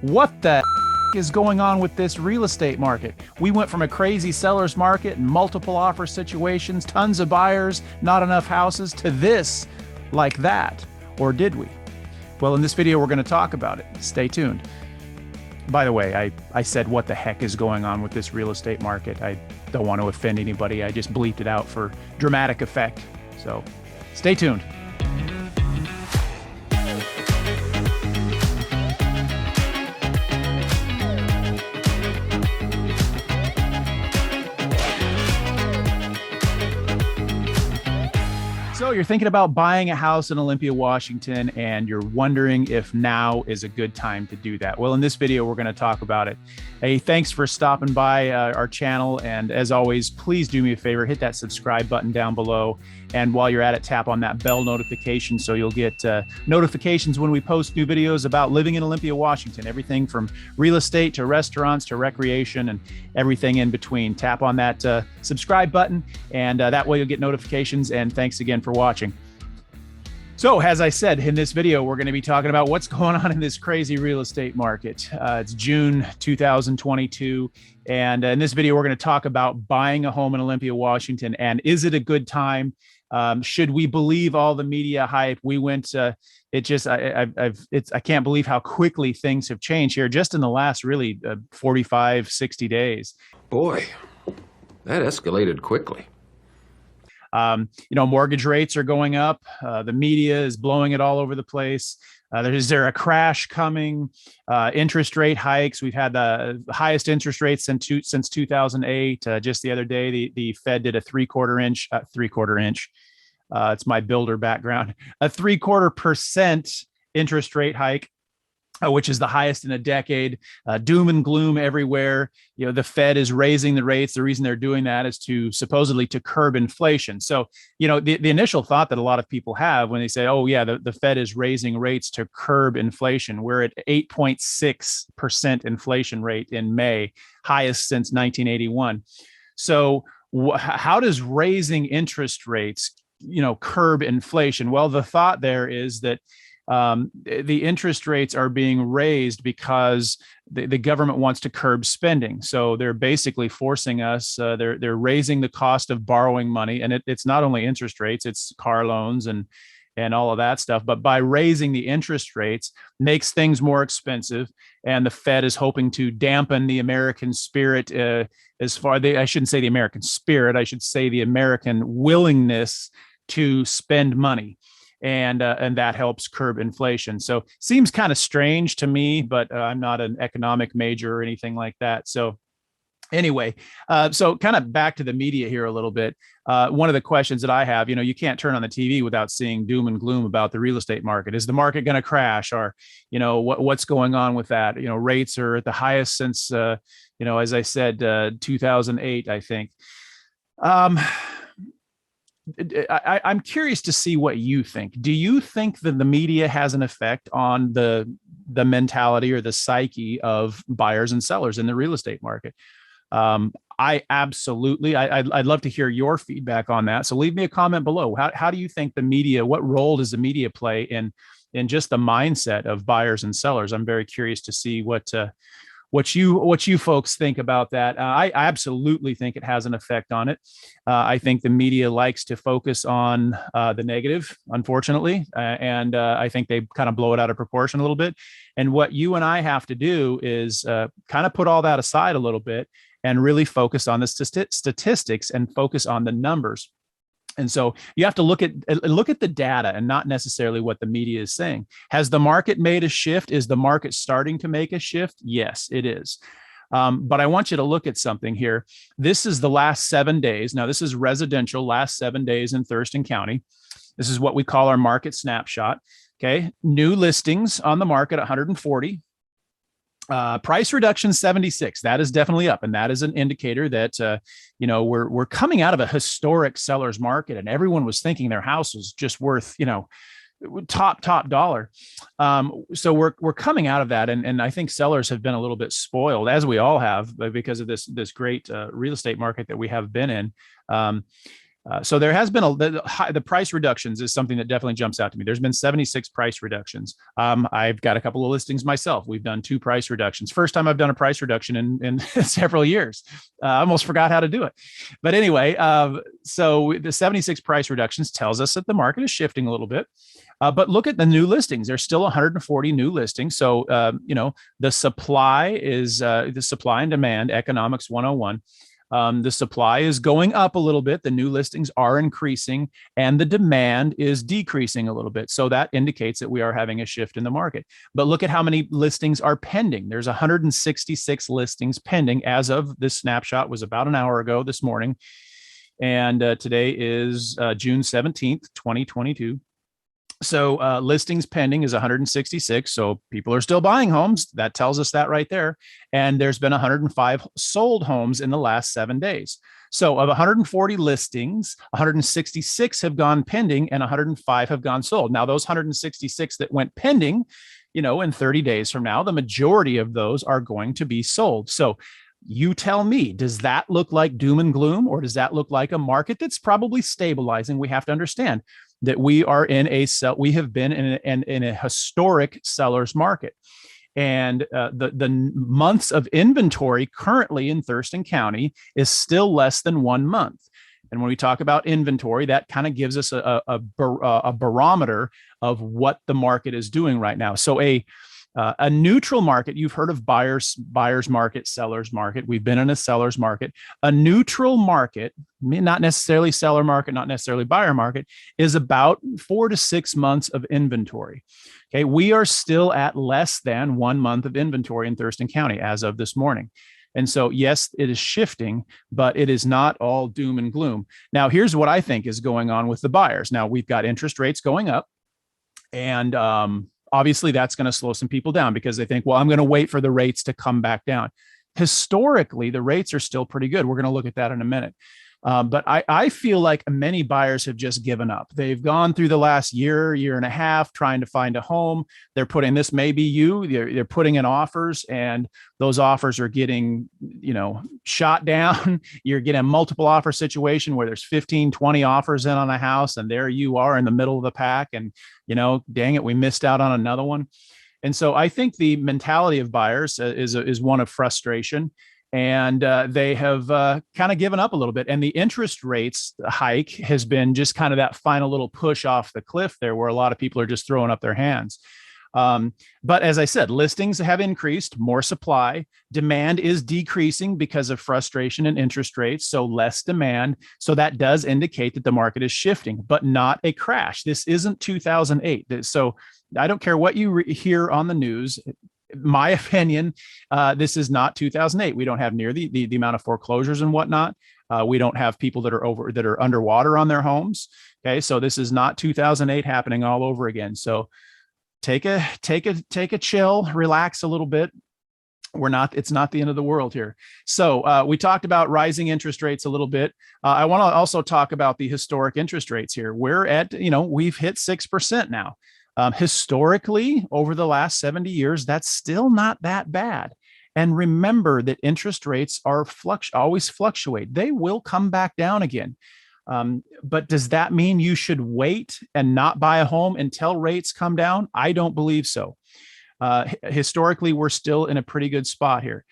What the is going on with this real estate market? We went from a crazy seller's market and multiple offer situations, tons of buyers, not enough houses, to this like that. Or did we? Well, in this video, we're going to talk about it. Stay tuned. By the way, I said what the heck is going on with this real estate market. I don't want to offend anybody. I just bleeped it out for dramatic effect. So stay tuned. So you're thinking about buying a house in Olympia, Washington, and you're wondering if now is a good time to do that. Well, in this video, we're going to talk about it. Hey, thanks for stopping by our channel. And as always, please do me a favor, hit that subscribe button down below. And while you're at it, tap on that bell notification so you'll get notifications when we post new videos about living in Olympia, Washington, everything from real estate to restaurants to recreation and everything in between. Tap on that subscribe button, and that way you'll get notifications. And thanks again for watching. So as I said, in this video, we're going to be talking about what's going on in this crazy real estate market. It's June 2022. And in this video, we're going to talk about buying a home in Olympia, Washington. And is it a good time? Should we believe all the media hype? We went, I can't believe how quickly things have changed here just in the last really 45, 60 days. Boy, that escalated quickly. Mortgage rates are going up. The media is blowing it all over the place. Is there a crash coming? Interest rate hikes. We've had the highest interest rates since 2008. Just the other day, the Fed did a three-quarter inch. It's my builder background. A 0.75% interest rate hike, which is the highest in a decade. Doom and gloom everywhere. The Fed is raising the rates. The reason they're doing that is supposedly to curb inflation. So, the initial thought that a lot of people have when they say, oh yeah, the Fed is raising rates to curb inflation. We're at 8.6% inflation rate in May, highest since 1981. So how does raising interest rates, curb inflation? Well, the thought there is that the interest rates are being raised because the government wants to curb spending. So they're basically forcing us, they're raising the cost of borrowing money. And it's not only interest rates, it's car loans and all of that stuff. But by raising the interest rates makes things more expensive. And the Fed is hoping to dampen the American spirit I shouldn't say the American spirit, I should say the American willingness to spend money. And that helps curb inflation. So seems kind of strange to me, but I'm not an economic major or anything like that. So anyway, so kind of back to the media here a little bit. One of the questions that I have, you can't turn on the TV without seeing doom and gloom about the real estate market. Is the market going to crash? Or, what's going on with that? Rates are at the highest since, as I said, 2008, I think. I'm curious to see what you think. Do you think that the media has an effect on the mentality or the psyche of buyers and sellers in the real estate market? I'd love to hear your feedback on that. So leave me a comment below. How do you think what role does the media play in just the mindset of buyers and sellers? I'm very curious to see what you folks think about that. I absolutely think it has an effect on it. I think the media likes to focus on the negative, unfortunately, and I think they kind of blow it out of proportion a little bit. And what you and I have to do is kind of put all that aside a little bit and really focus on the statistics and focus on the numbers. And so you have to look at the data and not necessarily what the media is saying. Has the market made a shift? Is the market starting to make a shift? Yes, it is. But I want you to look at something here. This is the last 7 days. Now, this is residential, last 7 days in Thurston County. This is what we call our market snapshot. Okay. New listings on the market, 140. Price reduction 76. That is definitely up, and that is an indicator that we're coming out of a historic seller's market, and everyone was thinking their house was just worth top dollar. So we're coming out of that, and I think sellers have been a little bit spoiled, as we all have, because of this great real estate market that we have been in. So there has been the price reductions is something that definitely jumps out to me. There's been 76 price reductions. I've got a couple of listings myself. We've done 2 price reductions. First time I've done a price reduction in several years. I almost forgot how to do it. But anyway, so the 76 price reductions tells us that the market is shifting a little bit. But look at the new listings. There's still 140 new listings. So, the supply and demand, economics 101. The supply is going up a little bit. The new listings are increasing and the demand is decreasing a little bit. So that indicates that we are having a shift in the market. But look at how many listings are pending. There's 166 listings pending as of this snapshot was about an hour ago this morning. And today is June 17th, 2022. So listings pending is 166. So people are still buying homes. That tells us that right there. And there's been 105 sold homes in the last 7 days. So of 140 listings, 166 have gone pending and 105 have gone sold. Now, those 166 that went pending, in 30 days from now, the majority of those are going to be sold. So you tell me, does that look like doom and gloom, or does that look like a market that's probably stabilizing? We have to understand that we have been in a historic seller's market. And the months of inventory currently in Thurston County is still less than 1 month. And when we talk about inventory, that kind of gives us a barometer of what the market is doing right now. So a neutral market, you've heard of buyer's market, seller's market. We've been in a seller's market. A neutral market, not necessarily seller market, not necessarily buyer market, is about 4 to 6 months of inventory. Okay, we are still at less than 1 month of inventory in Thurston County as of this morning. And so, yes, it is shifting, but it is not all doom and gloom. Now, here's what I think is going on with the buyers. Now, we've got interest rates going up, and obviously, that's going to slow some people down because they think, well, I'm going to wait for the rates to come back down. Historically, the rates are still pretty good. We're going to look at that in a minute. But I feel like many buyers have just given up. They've gone through the last year and a half trying to find a home. They're putting, this may be you, they're putting in offers, and those offers are getting, shot down. You're getting a multiple offer situation where there's 15, 20 offers in on a house, and there you are in the middle of the pack. And, dang it, we missed out on another one. And so I think the mentality of buyers is one of frustration. And they have kind of given up a little bit. And the interest rates hike has been just kind of that final little push off the cliff there, where a lot of people are just throwing up their hands. But as I said, listings have increased, more supply. Demand is decreasing because of frustration and interest rates, so less demand. So that does indicate that the market is shifting, but not a crash. This isn't 2008. So I don't care what you hear on the news. My opinion, this is not 2008. We don't have near the amount of foreclosures and whatnot. We don't have people that are underwater on their homes. Okay, so this is not 2008 happening all over again. So take a chill, relax a little bit. It's not the end of the world here. So we talked about rising interest rates a little bit. I want to also talk about the historic interest rates here. We're at, we've hit 6% now. Historically, over the last 70 years, that's still not that bad. And remember that interest rates always fluctuate. They will come back down again. But does that mean you should wait and not buy a home until rates come down? I don't believe so. Historically, we're still in a pretty good spot here.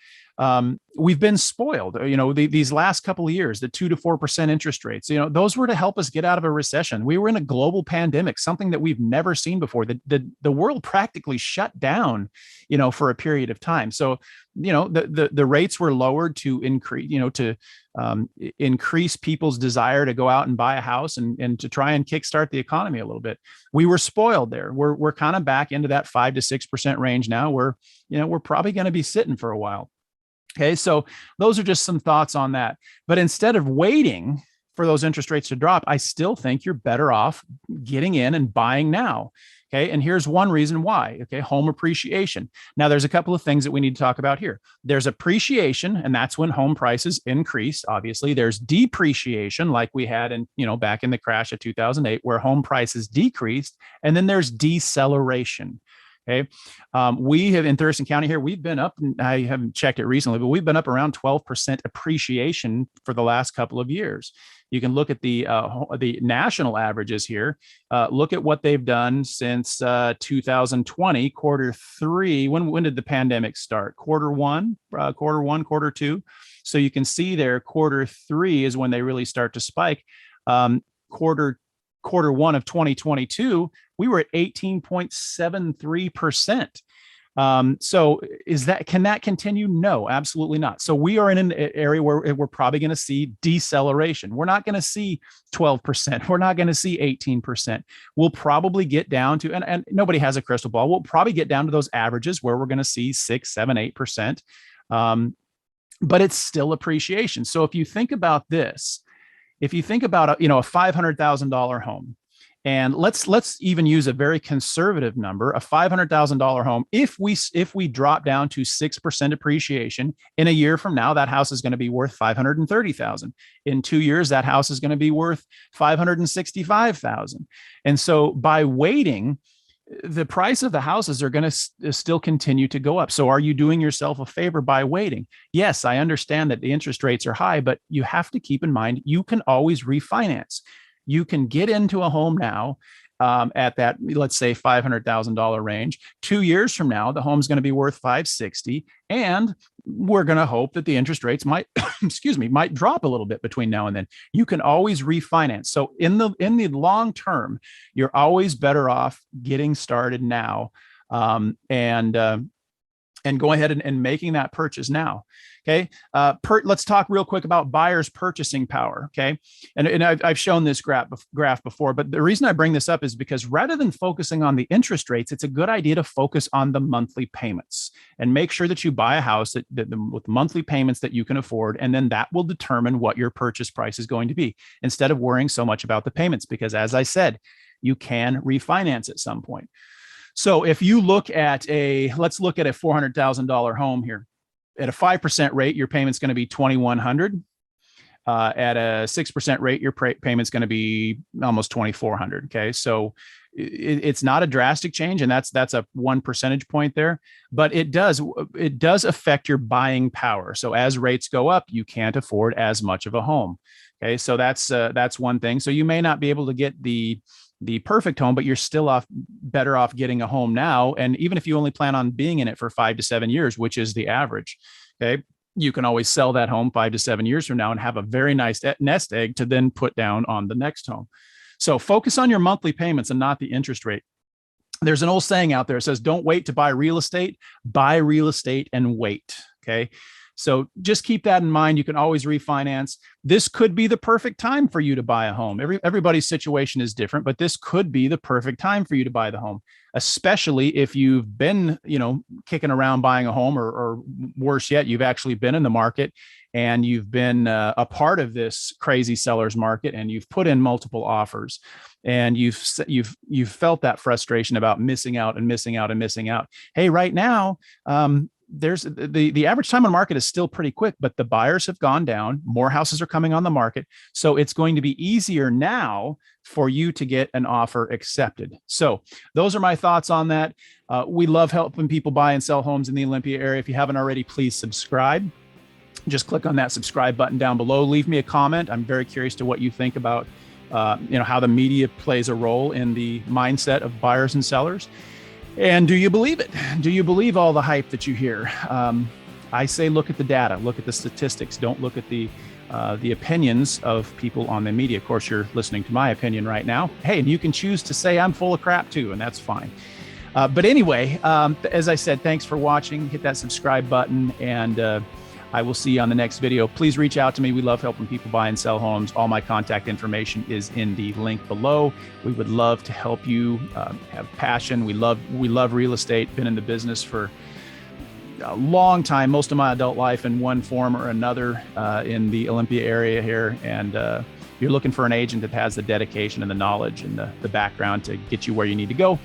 We've been spoiled, these last couple of years, the 2 to 4% interest rates, those were to help us get out of a recession. We were in a global pandemic, something that we've never seen before. The world practically shut down, for a period of time. So, the rates were lowered to increase people's desire to go out and buy a house and to try and kickstart the economy a little bit. We were spoiled there. We're kind of back into that 5 to 6% range now. We're probably going to be sitting for a while. Okay, so those are just some thoughts on that. But instead of waiting for those interest rates to drop, I still think you're better off getting in and buying now. Okay, and here's one reason why. Okay, home appreciation. Now, there's a couple of things that we need to talk about here. There's appreciation, and that's when home prices increase. Obviously, there's depreciation, like we had back in the crash of 2008, where home prices decreased, and then there's deceleration. Okay. We have in Thurston County here, we've been up, I haven't checked it recently, but we've been up around 12% appreciation for the last couple of years. You can look at the national averages here. Look at what they've done since 2020, quarter three. When did the pandemic start? Quarter one, quarter two. So you can see there, quarter three is when they really start to spike. Quarter one of 2022, we were at 18.73%. So can that continue? No, absolutely not. So we are in an area where we're probably going to see deceleration. We're not going to see 12%. We're not going to see 18%. We'll probably get down to, and nobody has a crystal ball. We'll probably get down to those averages where we're going to see 6, 7, 8%. But it's still appreciation. So if you think about this, if you think about a $500,000 home, and let's even use a very conservative number, a $500,000 home. If we drop down to 6% appreciation, in a year from now, that house is going to be worth $530,000. In 2 years, that house is going to be worth $565,000. And so by waiting, the price of the houses are going to still continue to go up. So are you doing yourself a favor by waiting? Yes, I understand that the interest rates are high, but you have to keep in mind, you can always refinance. You can get into a home now at that, let's say $500,000 range. 2 years from now, the home's going to be worth $560,000, and we're going to hope that the interest rates might, might drop a little bit between now and then. You can always refinance. So in the long term, you're always better off getting started now, and go ahead and making that purchase now. Okay. Let's talk real quick about buyers' purchasing power. Okay. And I've shown this graph before, but the reason I bring this up is because rather than focusing on the interest rates, it's a good idea to focus on the monthly payments and make sure that you buy a house with monthly payments that you can afford. And then that will determine what your purchase price is going to be, instead of worrying so much about the payments, because as I said, you can refinance at some point. So if you look at let's look at a $400,000 home here. At a 5% rate, your payment's going to be $2,100. At a 6% rate, your payment's going to be almost $2,400. Okay, so it's not a drastic change, and that's a 1 percentage point there, but it does affect your buying power. So as rates go up, you can't afford as much of a home. Okay, so that's one thing. So you may not be able to get the perfect home, but you're still better off getting a home now. And even if you only plan on being in it for 5 to 7 years, which is the average, okay, you can always sell that home 5 to 7 years from now and have a very nice nest egg to then put down on the next home. So focus on your monthly payments and not the interest rate. There's an old saying out there that says, don't wait to buy real estate, buy real estate and wait. Okay. So just keep that in mind. You can always refinance. This could be the perfect time for you to buy a home. Everybody's situation is different, but this could be the perfect time for you to buy the home, especially if you've been, kicking around buying a home, or worse yet, you've actually been in the market and you've been a part of this crazy seller's market, and you've put in multiple offers, and you've felt that frustration about missing out and missing out and missing out. Hey, right now, there's the average time on market is still pretty quick, but the buyers have gone down. More houses are coming on the market. So it's going to be easier now for you to get an offer accepted. So those are my thoughts on that. We love helping people buy and sell homes in the Olympia area. If you haven't already, please subscribe. Just click on that subscribe button down below. Leave me a comment. I'm very curious to what you think about, how the media plays a role in the mindset of buyers and sellers. And do you believe it? Do you believe all the hype that you hear? I say, look at the data, look at the statistics. Don't look at the opinions of people on the media. Of course, you're listening to my opinion right now. Hey, and you can choose to say I'm full of crap too, and that's fine. But anyway, as I said, thanks for watching. Hit that subscribe button, and I will see you on the next video. Please reach out to me. We love helping people buy and sell homes. All my contact information is in the link below. We would love to help you have passion. We love real estate. Been in the business for a long time, most of my adult life in one form or another in the Olympia area here. And you're looking for an agent that has the dedication and the knowledge and the background to get you where you need to go,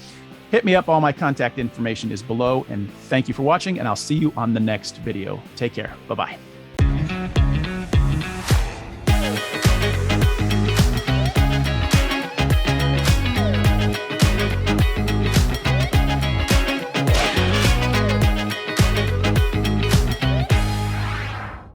hit me up. All my contact information is below. And thank you for watching, and I'll see you on the next video. Take care. Bye-bye.